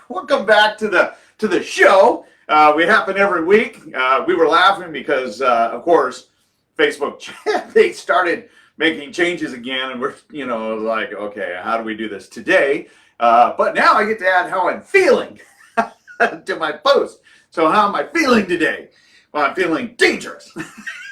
Welcome back to the show. We happen every week. We were laughing because, of course, Facebook they started making changes again, and we're like, okay, how do we do this today? But now I get to add how I'm feeling to my post. So how am I feeling today? Well, I'm feeling dangerous.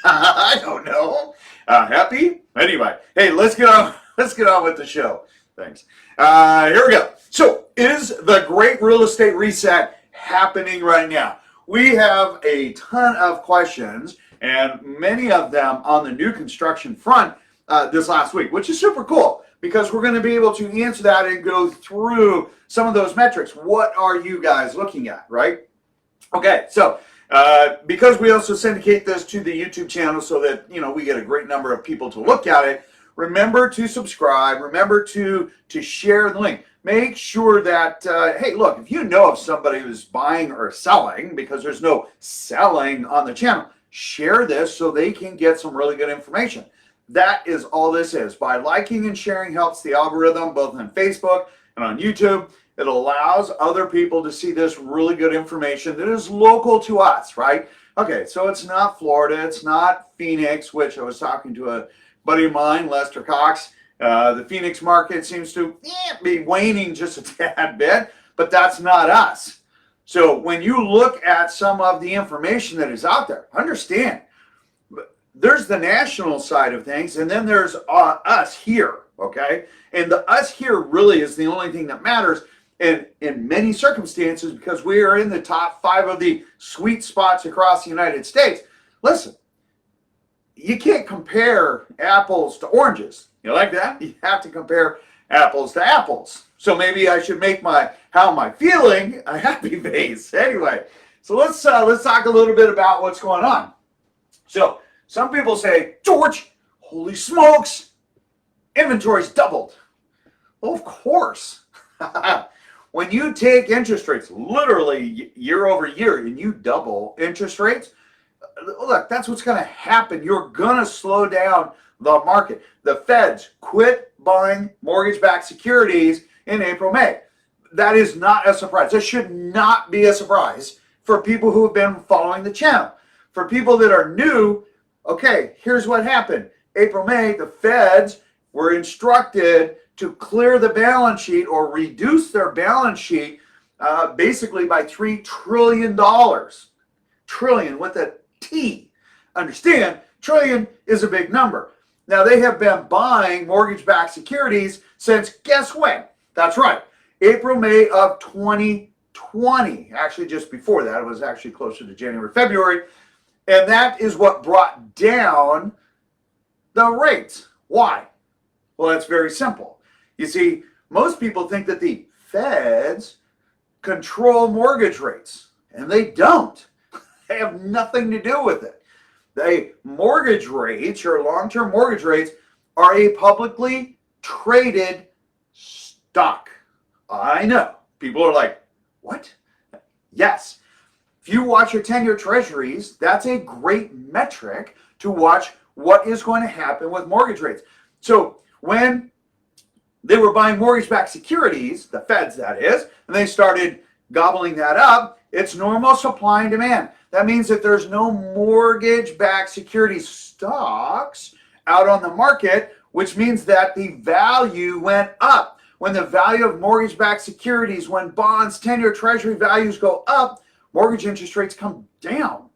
I don't know. Happy? Anyway, hey, let's get on. Let's get on with the show. Thanks. Here we go. So, is the Great Real Estate Reset happening right now? We have a ton of questions, and many of them on the new construction front this last week, which is super cool because we're going to be able to answer that and go through some of those metrics. What are you guys looking at, right? Okay, so because we also syndicate this to the YouTube channel so that we get a great number of people to look at it, remember to subscribe. Remember to share the link. Make sure that, hey, look, if you know of somebody who's buying or selling, because there's no selling on the channel, share this so they can get some really good information. That is all this is. By liking and sharing helps the algorithm, both on Facebook and on YouTube. It allows other people to see this really good information that is local to us, right? Okay, so it's not Florida, it's not Phoenix, which I was talking to a buddy of mine, Lester Cox. The Phoenix market seems to be waning just a tad bit, but that's not us. So when you look at some of the information that is out there, understand, there's the national side of things, and then there's us here, okay? And the us here really is the only thing that matters in many circumstances because we are in the top 5 of the sweet spots across the United States. Listen, you can't compare apples to oranges. You like that? You have to compare apples to apples. So maybe I should make my how am I feeling a happy face. Anyway, so let's talk a little bit about what's going on. So some people say, George, holy smokes, inventory's doubled. Well, of course. When you take interest rates literally year over year and you double interest rates, look, that's what's going to happen. You're going to slow down the market. The Feds quit buying mortgage-backed securities in April, May. That is not a surprise. That should not be a surprise for people who have been following the channel. For people that are new, okay, here's what happened. April, May, the Feds were instructed to clear the balance sheet or reduce their balance sheet basically by $3 trillion. Trillion with a T. Understand, trillion is a big number. Now, they have been buying mortgage-backed securities since, guess when? That's right, April, May of 2020. Actually, just before that, it was actually closer to January, February. And that is what brought down the rates. Why? Well, it's very simple. You see, most people think that the Feds control mortgage rates, and they don't. They have nothing to do with it. The mortgage rates, or long-term mortgage rates, are a publicly traded stock. I know. People are like, what? Yes. If you watch your 10-year treasuries, that's a great metric to watch what is going to happen with mortgage rates. So when they were buying mortgage-backed securities, the Feds that is, and they started gobbling that up, it's normal supply and demand. That means that there's no mortgage-backed security stocks out on the market, which means that the value went up. When the value of mortgage-backed securities, when bonds, 10-year treasury values go up, mortgage interest rates come down.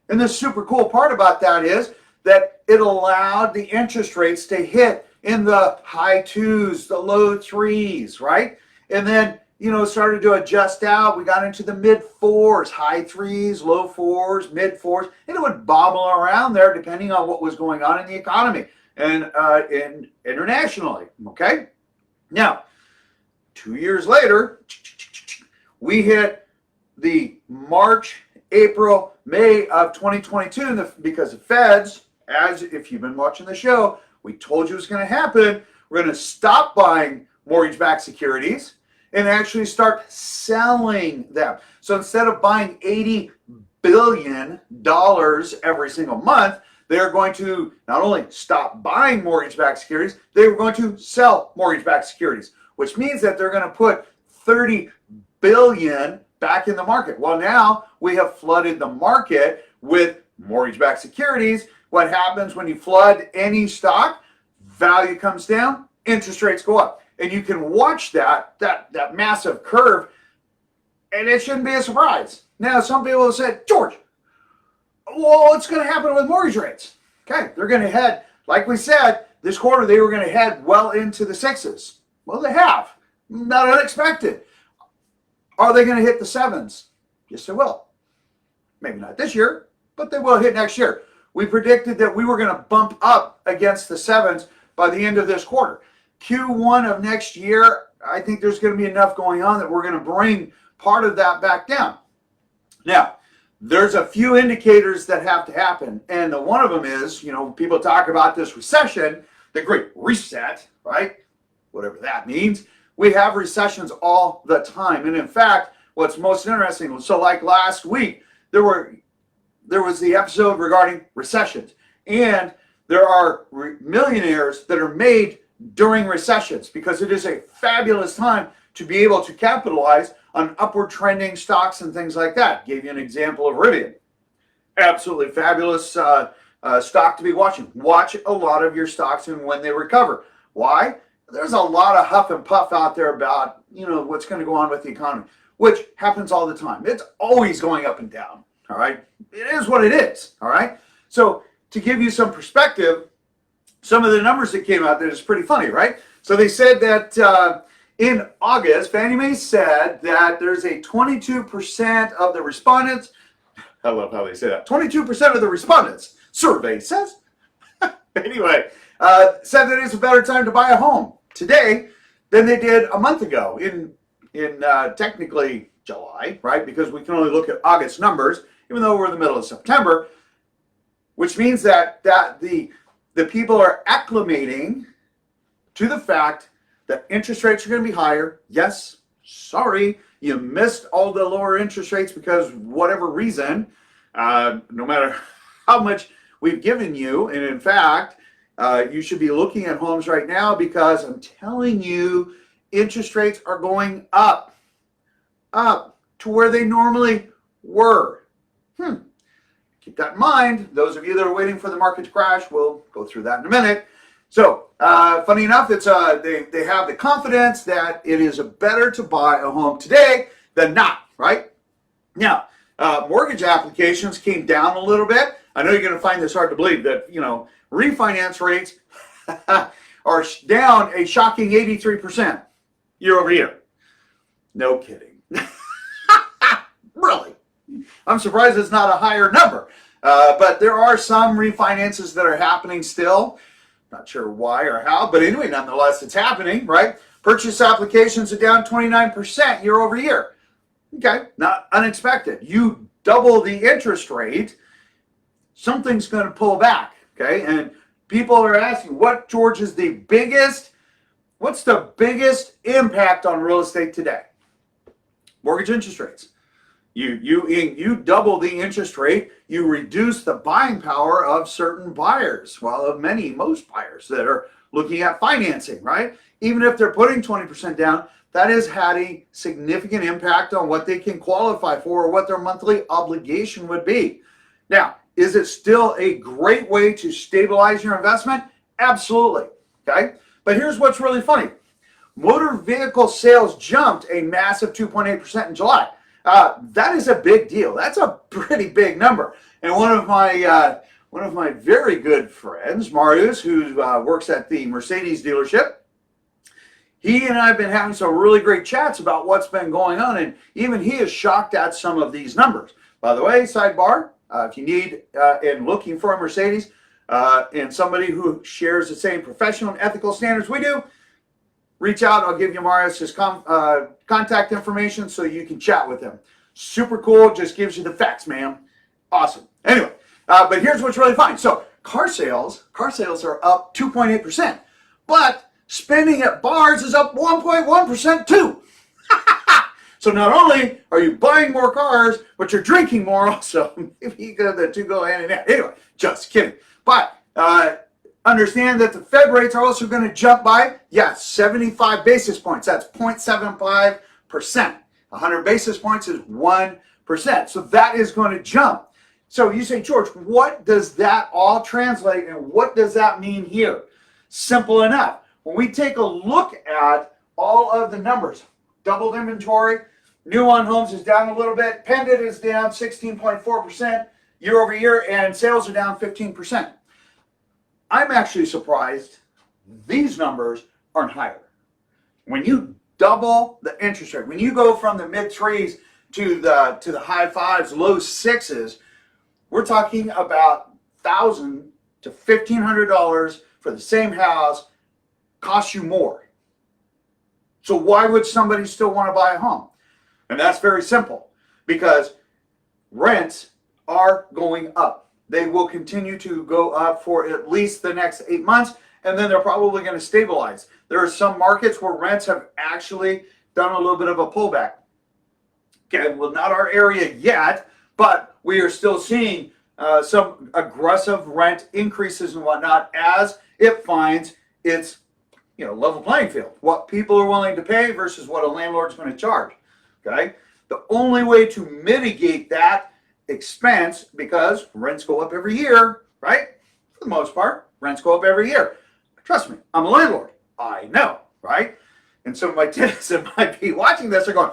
And the super cool part about that is that it allowed the interest rates to hit in the high 2s, the low 3s, right? And then, started to adjust out. We got into the mid 4s, high 3s, low 4s, mid 4s, and it would bobble around there depending on what was going on in the economy and internationally, okay? Now, 2 years later, we hit the March, April, May of 2022 because the Feds, as if you've been watching the show, we told you it was going to happen. We're going to stop buying mortgage-backed securities, and actually start selling them. So instead of buying $80 billion every single month, they're going to not only stop buying mortgage-backed securities, they're going to sell mortgage-backed securities, which means that they're going to put $30 billion back in the market. Well, now we have flooded the market with mortgage-backed securities. What happens when you flood any stock? Value comes down, interest rates go up. And you can watch that massive curve, and it shouldn't be a surprise. Now, some people have said, George, well, what's going to happen with mortgage rates? Okay, they're going to head, like we said, this quarter they were going to head well into the sixes. Well, they have. Not unexpected. Are they going to hit the sevens? Yes, they will. Maybe not this year, but they will hit next year. We predicted that we were going to bump up against the sevens by the end of this quarter. Q1 of next year, I think there's going to be enough going on that we're going to bring part of that back down. Now, there's a few indicators that have to happen, and one of them is, people talk about this recession, the Great Reset, right? Whatever that means. We have recessions all the time, and in fact, what's most interesting, so like last week, there was the episode regarding recessions, and there are millionaires that are made during recessions because it is a fabulous time to be able to capitalize on upward trending stocks and things like that. Gave you an example of Rivian. Absolutely fabulous stock to be watching. Watch a lot of your stocks and when they recover. Why? There's a lot of huff and puff out there about, what's going to go on with the economy, which happens all the time. It's always going up and down, all right? It is what it is, all right? So to give you some perspective, some of the numbers that came out there is pretty funny, right? So they said that in August, Fannie Mae said that there's a 22% of the respondents, I love how they say that, 22% of the respondents, survey says, anyway, said that it's a better time to buy a home today than they did a month ago in technically July, right? Because we can only look at August numbers, even though we're in the middle of September, which means that the people are acclimating to the fact that interest rates are going to be higher. Yes, sorry, you missed all the lower interest rates because whatever reason, no matter how much we've given you, and in fact, you should be looking at homes right now because I'm telling you, interest rates are going up to where they normally were. Keep that in mind. Those of you that are waiting for the market to crash, we'll go through that in a minute. So, funny enough, it's they have the confidence that it is better to buy a home today than not, right? Now, mortgage applications came down a little bit. I know you're going to find this hard to believe that, refinance rates are down a shocking 83% year over year. No kidding. Really? I'm surprised it's not a higher number. But there are some refinances that are happening still. Not sure why or how, but anyway, nonetheless, it's happening, right? Purchase applications are down 29% year over year. Okay, not unexpected. You double the interest rate, something's going to pull back, okay? And people are asking, what's the biggest impact on real estate today? Mortgage interest rates. You double the interest rate, you reduce the buying power of certain buyers, well, of most buyers that are looking at financing, right? Even if they're putting 20% down, that has had a significant impact on what they can qualify for or what their monthly obligation would be. Now, is it still a great way to stabilize your investment? Absolutely, okay? But here's what's really funny. Motor vehicle sales jumped a massive 2.8% in July. That is a big deal. That's a pretty big number. And one of my very good friends, Marius, who works at the Mercedes dealership, he and I have been having some really great chats about what's been going on, and even he is shocked at some of these numbers. By the way, sidebar, if you need and looking for a Mercedes and somebody who shares the same professional and ethical standards we do, reach out. I'll give you Marius' contact information so you can chat with him. Super cool. Just gives you the facts, man. Awesome. Anyway, but here's what's really fun. So car sales are up 2.8%, but spending at bars is up 1.1% too. So not only are you buying more cars, but you're drinking more also. Maybe the two go hand in hand. Anyway, just kidding. But understand that the Fed rates are also going to jump by, 75 basis points. That's 0.75%. 100 basis points is 1%. So that is going to jump. So you say, George, what does that all translate and what does that mean here? Simple enough. When we take a look at all of the numbers, doubled inventory, new on homes is down a little bit, pendant is down 16.4% year over year, and sales are down 15%. I'm actually surprised these numbers aren't higher. When you double the interest rate, when you go from the mid threes to the high fives, low sixes, we're talking about $1,000 to $1,500 for the same house costs you more. So why would somebody still want to buy a home? And that's very simple, because rents are going up. They will continue to go up for at least the next 8 months, and then they're probably going to stabilize. There are some markets where rents have actually done a little bit of a pullback. Okay, well, not our area yet, but we are still seeing some aggressive rent increases and whatnot as it finds its level playing field. What people are willing to pay versus what a landlord's going to charge. Okay, the only way to mitigate that expense, because rents go up every year, right? For the most part, rents go up every year. Trust me, I'm a landlord. I know, right? And some of my tenants that might be watching this are going,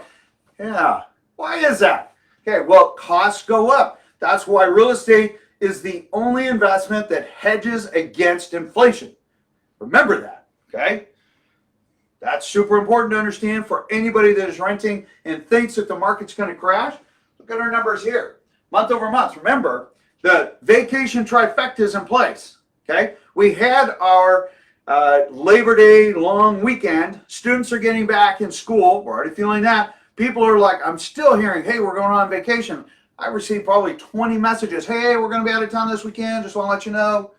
yeah, why is that? Okay, well, costs go up. That's why real estate is the only investment that hedges against inflation. Remember that, okay? That's super important to understand for anybody that is renting and thinks that the market's going to crash. Look at our numbers here. Month over month. Remember, the vacation trifecta is in place, okay? We had our Labor Day long weekend. Students are getting back in school. We're already feeling that. People are like, I'm still hearing, hey, we're going on vacation. I received probably 20 messages. Hey, we're going to be out of town this weekend. Just want to let you know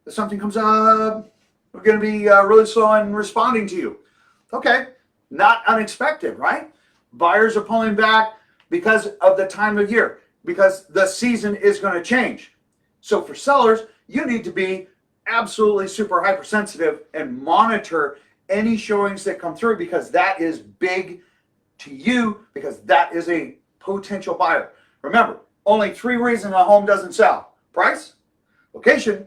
if something comes up, we're going to be really slow in responding to you. Okay, not unexpected, right? Buyers are pulling back because of the time of year, because the season is going to change. So for sellers, you need to be absolutely super hypersensitive and monitor any showings that come through, because that is big to you, because that is a potential buyer. Remember, only 3 reasons a home doesn't sell: price, location,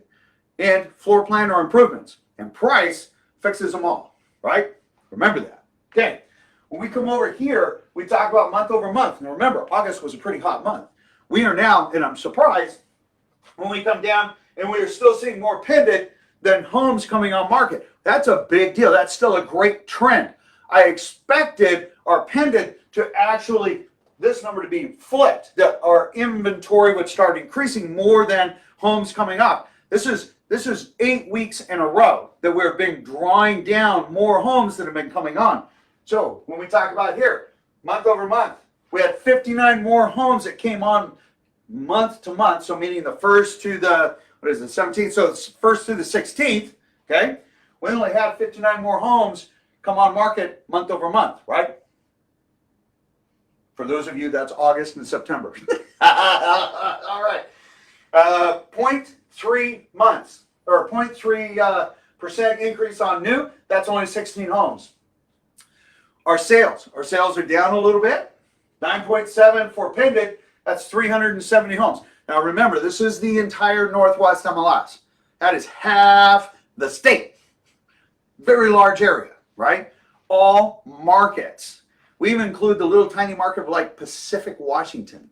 and floor plan or improvements. And price fixes them all, right? Remember that. Okay, when we come over here, we talk about month over month. Now remember, August was a pretty hot month. We are now, and I'm surprised, when we come down and we are still seeing more pendant than homes coming on market. That's a big deal. That's still a great trend. I expected our pendant to actually, this number to be flipped, that our inventory would start increasing more than homes coming up. This is 8 weeks in a row that we've been drawing down more homes that have been coming on. So when we talk about here, month over month, we had 59 more homes that came on month to month. So meaning the 1st to the, 17th? So it's 1st to the 16th, okay? We only had 59 more homes come on market month over month, right? For those of you, that's August and September. All right. 0.3 months, or 0.3% increase on new. That's only 16 homes. Our sales are down a little bit. 9.7 for pendant. That's 370 homes. Now remember, this is the entire Northwest MLS. That is half the state. Very large area, right? All markets. We even include the little tiny market of like Pacific Washington.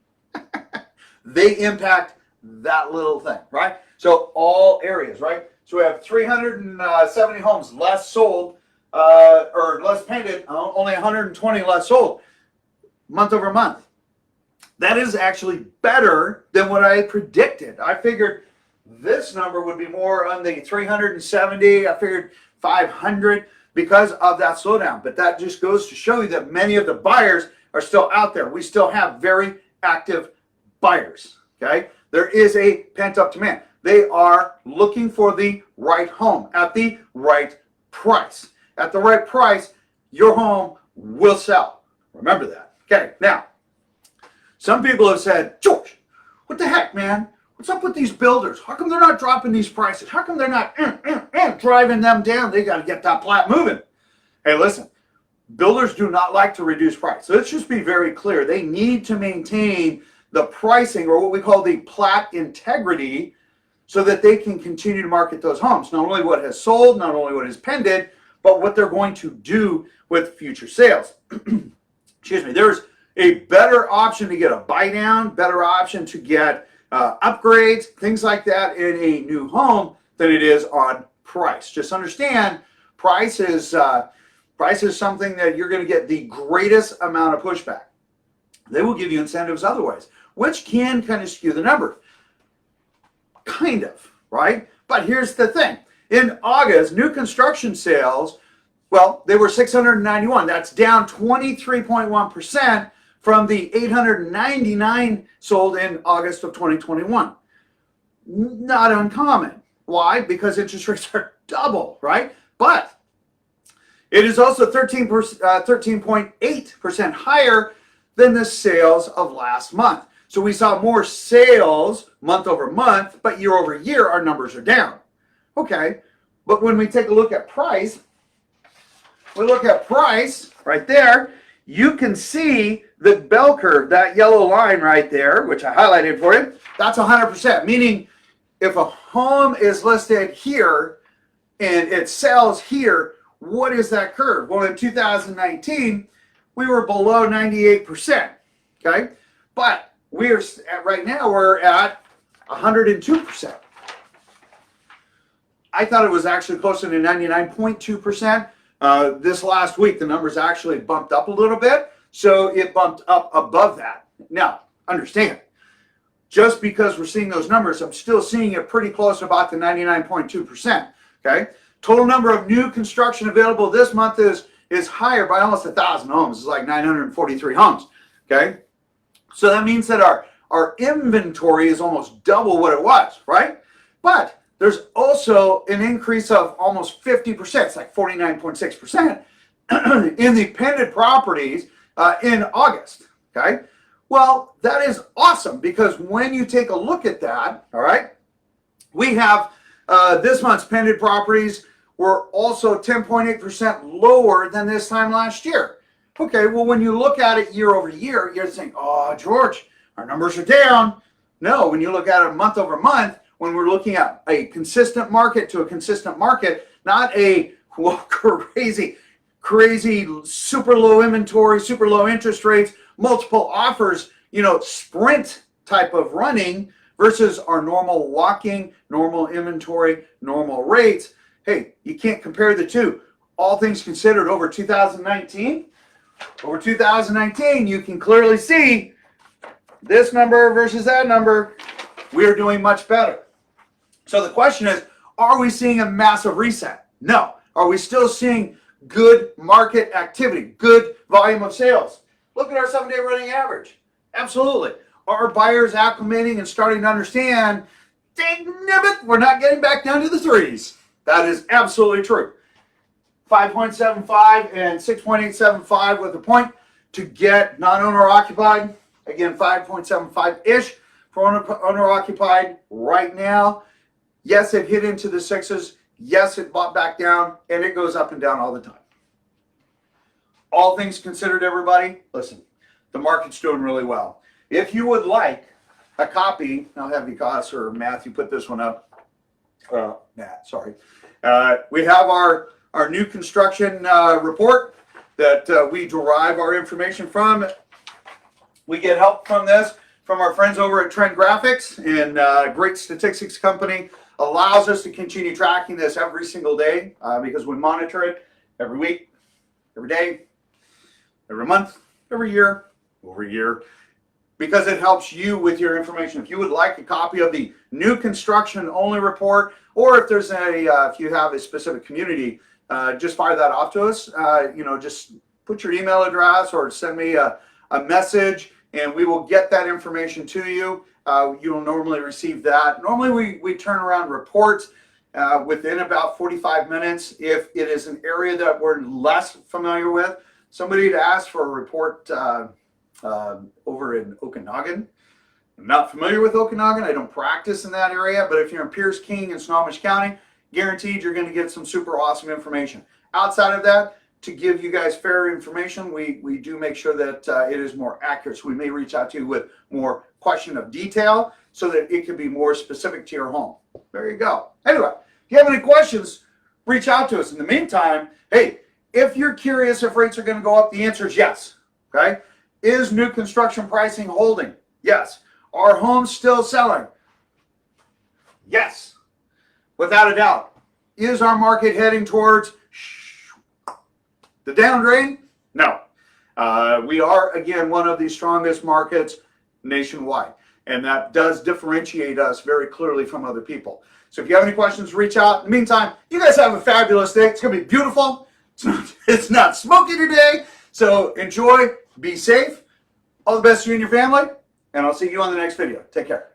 They impact that little thing, right? So all areas, right? So we have 370 homes less sold, or less painted, only 120 less sold, month over month. That is actually better than what I predicted. I figured this number would be more on the 370. I figured 500 because of that slowdown. But that just goes to show you that many of the buyers are still out there. We still have very active buyers, okay? There is a pent-up demand. They are looking for the right home at the right price. At the right price, your home will sell. Remember that. Okay, now, some people have said, George, what the heck, man? What's up with these builders? How come they're not dropping these prices? How come they're not driving them down? They got to get that plat moving. Hey, listen, builders do not like to reduce price. So let's just be very clear. They need to maintain the pricing, or what we call the plat integrity, so that they can continue to market those homes. Not only what has sold, not only what is pending, but what they're going to do with future sales. Excuse me. There's a better option to get a buy down, better option to get upgrades, things like that in a new home than it is on price. Just understand, price is something that you're going to get the greatest amount of pushback. They will give you incentives otherwise, which can kind of skew the number. Kind of, right? But here's the thing. In August, new construction sales, well, they were 691. That's down 23.1% from the 899 sold in August of 2021. Not uncommon. Why? Because interest rates are double, right? But it is also 13.8% higher than the sales of last month. So we saw more sales month over month, but year over year, our numbers are down. Okay, but when we take a look at price, right there, you can see the bell curve, that yellow line right there, which I highlighted for you, that's 100%, meaning if a home is listed here and it sells here, what is that curve? Well, in 2019, we were below 98%, okay? But right now we're at 102%. I thought it was actually closer to 99.2%. This last week, the numbers actually bumped up a little bit, so it bumped up above that. Now, understand, just because we're seeing those numbers, I'm still seeing it pretty close to about the 99.2%, okay? Total number of new construction available this month is higher by almost 1,000 homes. It's like 943 homes, okay? So that means that our inventory is almost double what it was, right? But there's also an increase of almost 50%. It's like 49.6% in the pending properties in August, okay? Well, that is awesome, because when you take a look at that, all right, we have this month's pending properties were also 10.8% lower than this time last year. Okay, well, when you look at it year over year, you're saying, oh, George, our numbers are down. No, when you look at it month over month, when we're looking at a consistent market to a consistent market, not a crazy, super low inventory, super low interest rates, multiple offers, sprint type of running versus our normal walking, normal inventory, normal rates. Hey, you can't compare the two. All things considered, over 2019, you can clearly see this number versus that number, we are doing much better. So the question is, are we seeing a massive reset? No. Are we still seeing good market activity, good volume of sales? Look at our 7-day running average. Absolutely. Are buyers acclimating and starting to understand, dang nibbit, we're not getting back down to the threes? That is absolutely true. 5.75 and 6.875 with a point to get non-owner occupied. Again, 5.75-ish for owner occupied right now. Yes, it hit into the sixes. Yes, it bought back down, and it goes up and down all the time. All things considered, everybody, listen, the market's doing really well. If you would like a copy, I'll have you guys or Matthew put this one up. Matt, sorry. We have our new construction report that we derive our information from. We get help from this from our friends over at Trend Graphics, and great statistics company allows us to continue tracking this every single day because we monitor it every week, every day, every month, every year, over year, because it helps you with your information. If you would like a copy of the new construction only report, or if there's if you have a specific community, just fire that off to us. Just put your email address or send me a message, and we will get that information to you. You'll normally receive that. Normally we turn around reports within about 45 minutes. If it is an area that we're less familiar with, somebody to ask for a report over in Okanagan. I'm not familiar with Okanagan. I don't practice in that area, but if you're in Pierce, King, and Snohomish County, guaranteed you're going to get some super awesome information. Outside of that, to give you guys fair information, we do make sure that it is more accurate. So we may reach out to you with more question of detail so that it can be more specific to your home. There you go. Anyway, if you have any questions, reach out to us. In the meantime, hey, if you're curious if rates are going to go up, the answer is yes. Okay? Is new construction pricing holding? Yes. Are homes still selling? Yes. Without a doubt. Is our market heading towards the down drain? No. We are, again, one of the strongest markets nationwide. And that does differentiate us very clearly from other people. So if you have any questions, reach out. In the meantime, you guys have a fabulous day. It's going to be beautiful. It's not smoky today. So enjoy. Be safe. All the best to you and your family. And I'll see you on the next video. Take care.